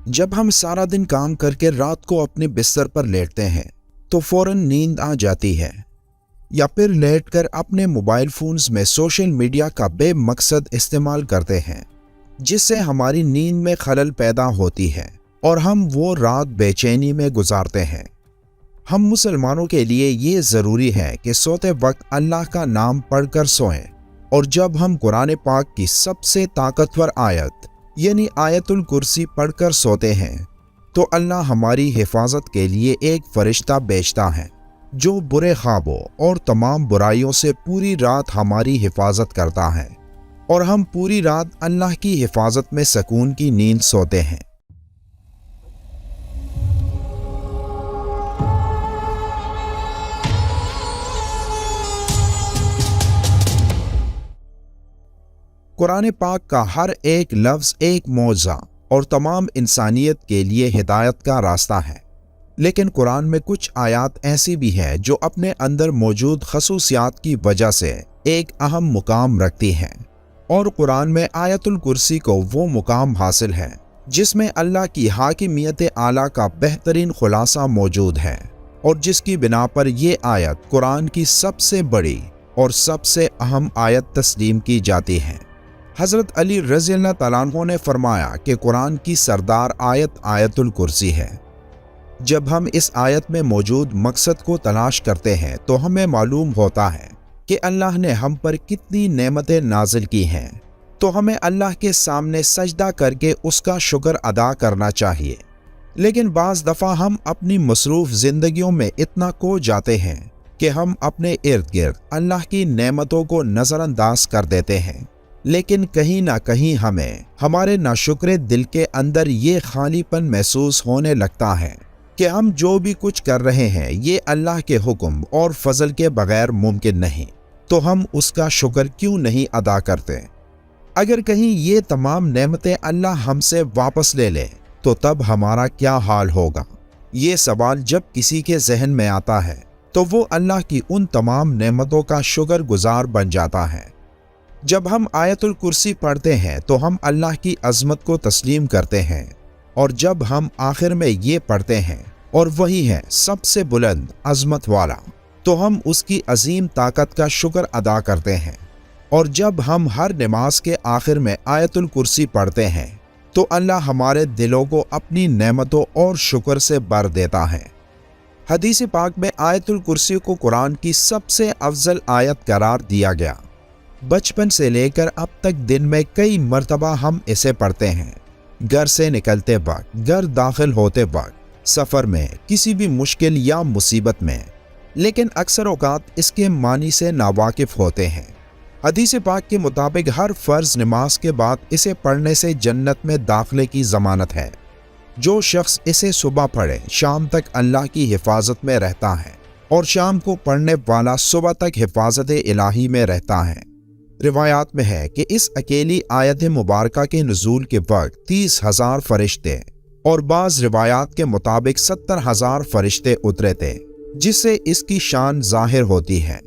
جب ہم سارا دن کام کر کے رات کو اپنے بستر پر لیٹتے ہیں تو فوراً نیند آ جاتی ہے، یا پھر لیٹ کر اپنے موبائل فونز میں سوشل میڈیا کا بے مقصد استعمال کرتے ہیں، جس سے ہماری نیند میں خلل پیدا ہوتی ہے اور ہم وہ رات بے چینی میں گزارتے ہیں۔ ہم مسلمانوں کے لیے یہ ضروری ہے کہ سوتے وقت اللہ کا نام پڑھ کر سوئیں، اور جب ہم قرآن پاک کی سب سے طاقتور آیت یعنی آیت الکرسی پڑھ کر سوتے ہیں تو اللہ ہماری حفاظت کے لیے ایک فرشتہ بھیجتا ہے جو برے خوابوں اور تمام برائیوں سے پوری رات ہماری حفاظت کرتا ہے، اور ہم پوری رات اللہ کی حفاظت میں سکون کی نیند سوتے ہیں۔ قرآن پاک کا ہر ایک لفظ ایک معجزہ اور تمام انسانیت کے لیے ہدایت کا راستہ ہے، لیکن قرآن میں کچھ آیات ایسی بھی ہیں جو اپنے اندر موجود خصوصیات کی وجہ سے ایک اہم مقام رکھتی ہیں، اور قرآن میں آیت الکرسی کو وہ مقام حاصل ہے جس میں اللہ کی حاکمیت اعلیٰ کا بہترین خلاصہ موجود ہے، اور جس کی بنا پر یہ آیت قرآن کی سب سے بڑی اور سب سے اہم آیت تسلیم کی جاتی ہے۔ حضرت علی رضی اللہ تعالیٰ عنہ نے فرمایا کہ قرآن کی سردار آیت آیت الکرسی ہے۔ جب ہم اس آیت میں موجود مقصد کو تلاش کرتے ہیں تو ہمیں معلوم ہوتا ہے کہ اللہ نے ہم پر کتنی نعمتیں نازل کی ہیں، تو ہمیں اللہ کے سامنے سجدہ کر کے اس کا شکر ادا کرنا چاہیے۔ لیکن بعض دفعہ ہم اپنی مصروف زندگیوں میں اتنا کھو جاتے ہیں کہ ہم اپنے ارد گرد اللہ کی نعمتوں کو نظر انداز کر دیتے ہیں، لیکن کہیں نہ کہیں ہمیں ہمارے ناشکرے دل کے اندر یہ خالی پن محسوس ہونے لگتا ہے کہ ہم جو بھی کچھ کر رہے ہیں یہ اللہ کے حکم اور فضل کے بغیر ممکن نہیں، تو ہم اس کا شکر کیوں نہیں ادا کرتے؟ اگر کہیں یہ تمام نعمتیں اللہ ہم سے واپس لے لے تو تب ہمارا کیا حال ہوگا؟ یہ سوال جب کسی کے ذہن میں آتا ہے تو وہ اللہ کی ان تمام نعمتوں کا شکر گزار بن جاتا ہے۔ جب ہم آیت الکرسی پڑھتے ہیں تو ہم اللہ کی عظمت کو تسلیم کرتے ہیں، اور جب ہم آخر میں یہ پڑھتے ہیں اور وہی ہے سب سے بلند عظمت والا، تو ہم اس کی عظیم طاقت کا شکر ادا کرتے ہیں۔ اور جب ہم ہر نماز کے آخر میں آیت الکرسی پڑھتے ہیں تو اللہ ہمارے دلوں کو اپنی نعمتوں اور شکر سے بھر دیتا ہے۔ حدیث پاک میں آیت الکرسی کو قرآن کی سب سے افضل آیت قرار دیا گیا۔ بچپن سے لے کر اب تک دن میں کئی مرتبہ ہم اسے پڑھتے ہیں، گھر سے نکلتے وقت، گھر داخل ہوتے وقت، سفر میں، کسی بھی مشکل یا مصیبت میں، لیکن اکثر اوقات اس کے معنی سے ناواقف ہوتے ہیں۔ حدیث پاک کے مطابق ہر فرض نماز کے بعد اسے پڑھنے سے جنت میں داخلے کی ضمانت ہے۔ جو شخص اسے صبح پڑھے شام تک اللہ کی حفاظت میں رہتا ہے، اور شام کو پڑھنے والا صبح تک حفاظت الہی میں رہتا ہے۔ روایات میں ہے کہ اس اکیلی آیت مبارکہ کے نزول کے وقت 30,000 فرشتے اور بعض روایات کے مطابق 70,000 فرشتے اترے تھے، جس سے اس کی شان ظاہر ہوتی ہے۔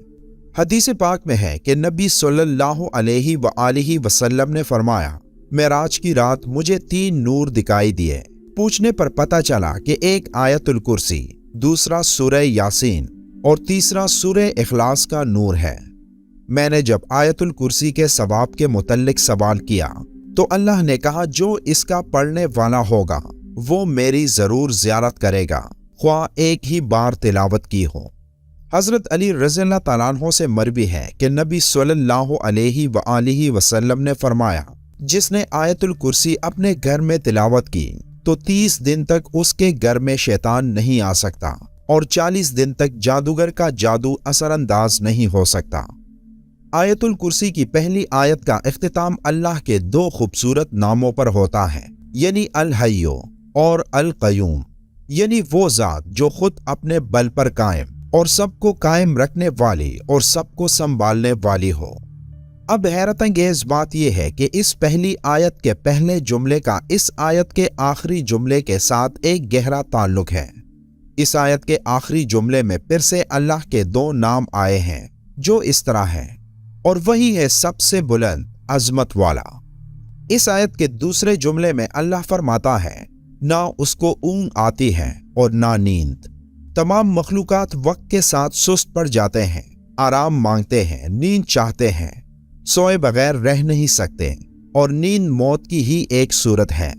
حدیث پاک میں ہے کہ نبی صلی اللہ علیہ وآلہ وسلم نے فرمایا، معراج کی رات مجھے 3 نور دکھائی دیے۔ پوچھنے پر پتہ چلا کہ ایک آیت الکرسی، دوسرا سورہ یاسین اور تیسرا سورہ اخلاص کا نور ہے۔ میں نے جب آیت الکرسی کے ثواب کے متعلق سوال کیا تو اللہ نے کہا، جو اس کا پڑھنے والا ہوگا وہ میری ضرور زیارت کرے گا، خواہ ایک ہی بار تلاوت کی ہو۔ حضرت علی رضی اللہ تعالیٰ عنہ سے مروی ہے کہ نبی صلی اللہ علیہ وآلہ وسلم نے فرمایا، جس نے آیت الکرسی اپنے گھر میں تلاوت کی تو 30 دن تک اس کے گھر میں شیطان نہیں آ سکتا، اور 40 دن تک جادوگر کا جادو اثر انداز نہیں ہو سکتا۔ آیت الکرسی کی پہلی آیت کا اختتام اللہ کے 2 خوبصورت ناموں پر ہوتا ہے، یعنی الحی اور القیوم، یعنی وہ ذات جو خود اپنے بل پر قائم اور سب کو قائم رکھنے والی اور سب کو سنبھالنے والی ہو۔ اب حیرت انگیز بات یہ ہے کہ اس پہلی آیت کے پہلے جملے کا اس آیت کے آخری جملے کے ساتھ ایک گہرا تعلق ہے۔ اس آیت کے آخری جملے میں پھر سے اللہ کے 2 نام آئے ہیں جو اس طرح ہیں، اور وہی ہے سب سے بلند عظمت والا۔ اس آیت کے دوسرے جملے میں اللہ فرماتا ہے، نہ اس کو اونگ آتی ہے اور نہ نیند۔ تمام مخلوقات وقت کے ساتھ سست پڑ جاتے ہیں، آرام مانگتے ہیں، نیند چاہتے ہیں، سوئے بغیر رہ نہیں سکتے، اور نیند موت کی ہی ایک صورت ہے۔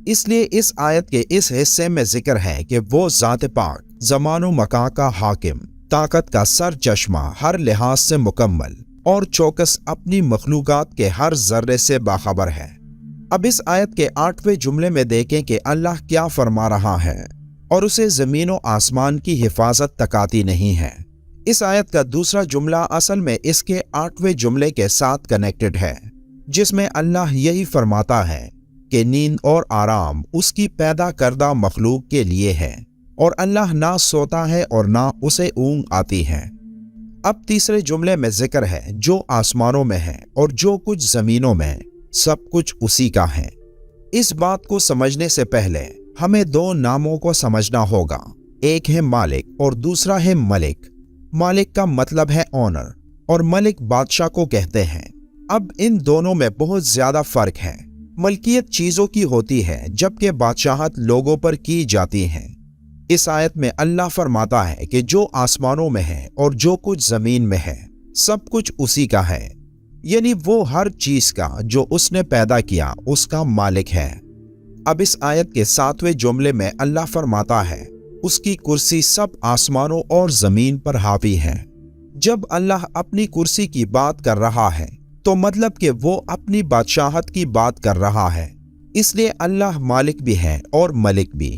اس لیے اس آیت کے اس حصے میں ذکر ہے کہ وہ ذات پاک، زمان و مکان کا حاکم، طاقت کا سر چشمہ، ہر لحاظ سے مکمل اور چوکس، اپنی مخلوقات کے ہر ذرے سے باخبر ہے۔ اب اس آیت کے 8ویں جملے میں دیکھیں کہ اللہ کیا فرما رہا ہے، اور اسے زمین و آسمان کی حفاظت تک آتی نہیں ہے۔ اس آیت کا دوسرا جملہ اصل میں اس کے 8ویں جملے کے ساتھ کنیکٹڈ ہے، جس میں اللہ یہی فرماتا ہے کہ نیند اور آرام اس کی پیدا کردہ مخلوق کے لیے ہے، اور اللہ نہ سوتا ہے اور نہ اسے اونگ آتی ہے۔ اب تیسرے جملے میں ذکر ہے جو آسمانوں میں ہے اور جو کچھ زمینوں میں، سب کچھ اسی کا ہے۔ اس بات کو سمجھنے سے پہلے ہمیں دو ناموں کو سمجھنا ہوگا، ایک ہے مالک اور دوسرا ہے ملک۔ مالک کا مطلب ہے اونر اور ملک بادشاہ کو کہتے ہیں۔ اب ان دونوں میں بہت زیادہ فرق ہے۔ ملکیت چیزوں کی ہوتی ہے جبکہ بادشاہت لوگوں پر کی جاتی ہے۔ اس آیت میں اللہ فرماتا ہے کہ جو آسمانوں میں ہے اور جو کچھ زمین میں ہے، سب کچھ اسی کا ہے، یعنی وہ ہر چیز کا جو اس نے پیدا کیا اس کا مالک ہے۔ اب اس آیت کے 7ویں جملے میں اللہ فرماتا ہے اس کی کرسی سب آسمانوں اور زمین پر حاوی ہے۔ جب اللہ اپنی کرسی کی بات کر رہا ہے تو مطلب کہ وہ اپنی بادشاہت کی بات کر رہا ہے، اس لیے اللہ مالک بھی ہے اور ملک بھی۔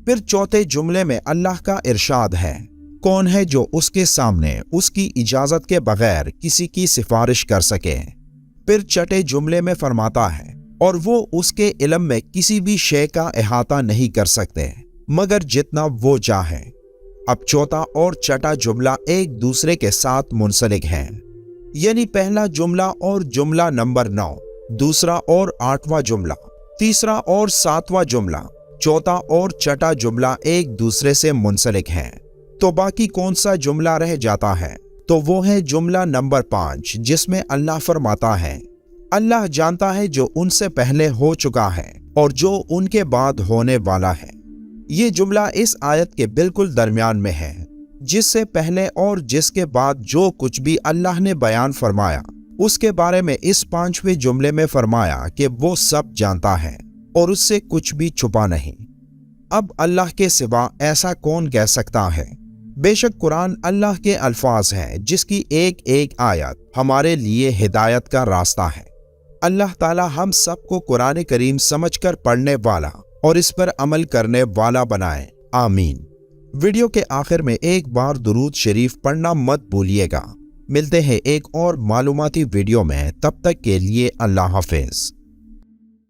پھر چوتھے جملے میں اللہ کا ارشاد ہے، کون ہے جو اس کے سامنے اس کی اجازت کے بغیر کسی کی سفارش کر سکے؟ پھر چھٹے جملے میں فرماتا ہے، اور وہ اس کے علم میں کسی بھی شے کا احاطہ نہیں کر سکتے مگر جتنا وہ چاہے۔ اب چوتھا اور چھٹا جملہ ایک دوسرے کے ساتھ منسلک ہیں، یعنی پہلا جملہ اور جملہ نمبر 9، دوسرا اور 8واں جملہ، تیسرا اور 7واں جملہ، چوتھا اور چھٹا جملہ ایک دوسرے سے منسلک ہیں۔ تو باقی کون سا جملہ رہ جاتا ہے؟ تو وہ ہے جملہ نمبر 5، جس میں اللہ فرماتا ہے، اللہ جانتا ہے جو ان سے پہلے ہو چکا ہے اور جو ان کے بعد ہونے والا ہے۔ یہ جملہ اس آیت کے بالکل درمیان میں ہے، جس سے پہلے اور جس کے بعد جو کچھ بھی اللہ نے بیان فرمایا اس کے بارے میں اس 5ویں جملے میں فرمایا کہ وہ سب جانتا ہے اور اس سے کچھ بھی چھپا نہیں۔ اب اللہ کے سوا ایسا کون کہہ سکتا ہے؟ بے شک قرآن اللہ کے الفاظ ہے جس کی ایک ایک آیت ہمارے لیے ہدایت کا راستہ ہے۔ اللہ تعالی ہم سب کو قرآن کریم سمجھ کر پڑھنے والا اور اس پر عمل کرنے والا بنائے، آمین۔ ویڈیو کے آخر میں ایک بار درود شریف پڑھنا مت بھولیے گا۔ ملتے ہیں ایک اور معلوماتی ویڈیو میں، تب تک کے لیے اللہ حافظ۔